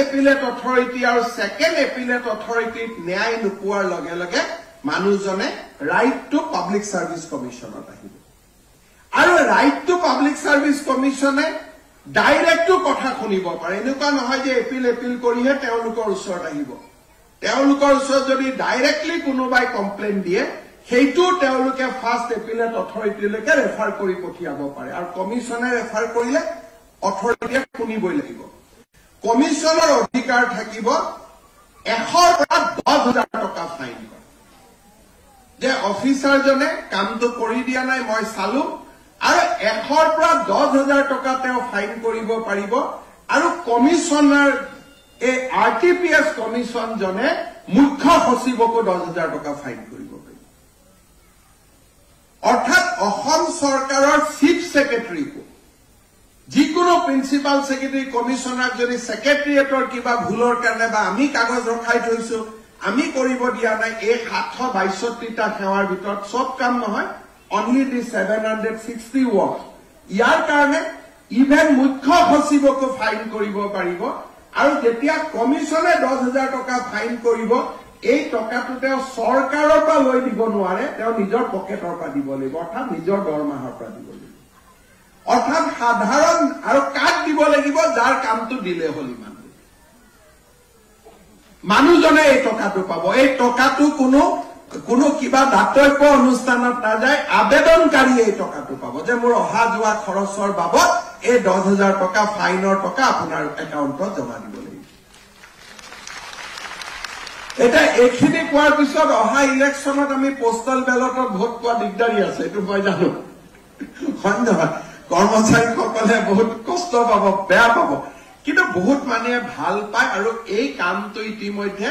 appellate authority আৰু second appellate অথৰিটিত ন্যায় নোপোৱাৰ লগে লগে মানুহজনে ৰাইট টু পাব্লিক সাৰ্ভিস কমিশনত আহিব আৰু ৰাইট টু পাব্লিক সাৰ্ভিস কমিশনে ডাইৰেক্ট কথা শুনিব পাৰে এনেকুৱা নহয় যে এপিল কৰিহে তেওঁলোকৰ ওচৰত আহিব তেওঁলোকৰ ওচৰত যদি ডাইৰেক্টলি কোনোবাই কমপ্লেইন দিয়ে সেইটো তেওঁলোকে ফাৰ্স্ট এপিলেট অথৰিটিলৈকে ৰেফাৰ কৰি পঠিয়াব পাৰে আৰু কমিশনে ৰেফাৰ কৰিলে অথৰিটিয়ে শুনিবই লাগিব কমিশনৰ অধিকাৰ থাকিব 100 পৰা 10,000 টকা ফাইন কৰা যে অফিচাৰজনে কামটো কৰি দিয়া নাই মই চালো আৰু 100 পৰা 10,000 টকা তেওঁ ফাইন কৰিব পাৰিব আৰু কমিশনাৰ এই আৰটিপিএছ কমিশন জনে মুখ্য সচিবকো 10,000 টকা ফাইন কৰিব পাৰিব অৰ্থাৎ অসম চৰকাৰৰ চিফ সেক্ৰেটাৰীকো যিকোনো প্ৰিন্সিপাল সেক্ৰেটাৰী কমিশনাৰ যদি সেক্ৰেটাৰিয়েটৰ কিবা ভুলৰ কাৰণে বা আমি কাগজ ৰখাই থৈছো আমি কৰিব দিয়া নাই এই 762টা সেৱাৰ ভিতৰত সব কাম নহয় only the 760 works ইয়াৰ কাৰণে ইভেন মুখ্য সচিবকো ফাইন কৰিব পাৰিব আৰু যেতিয়া কমিশনে 10,000 টকা ফাইন কৰিব এই টকাটো তেওঁ চৰকাৰৰ পৰা লৈ দিব নোৱাৰে তেওঁ নিজৰ পকেটৰ পৰা দিব লাগিব অৰ্থাৎ নিজৰ দৰমহাৰ পৰা দিব লাগিব অৰ্থাৎ সাধাৰণ আৰু কাক দিব লাগিব যাৰ কামটো দিলে হল ইমান মানুহজনে এই টকাটো পাব এই টকাটো কোনো কিবা দাতব্য অনুষ্ঠানত নাযায় আবেদনকাৰী এই টকাটো পাব যে মোৰ অহা যোৱা খৰচৰ বাবদ এই 10,000 টকা ফাইনৰ টকা আপোনাৰ একাউণ্টত জমা দিব লাগিব এটা এখিনি কোৱাৰ পিছত অহা ইলেকশ্যনত আমি পোষ্টাল বেলটত ভোট পোৱা দিগদাৰী আছে এইটো মই জানো হয় নহয় কৰ্মচাৰীসকলে বহুত কষ্ট পাব বেয়া পাব কিন্তু বহুত মানুহে ভাল পায় আৰু এই কামটো ইতিমধ্যে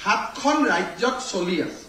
7খন ৰাজ্যত চলি আছে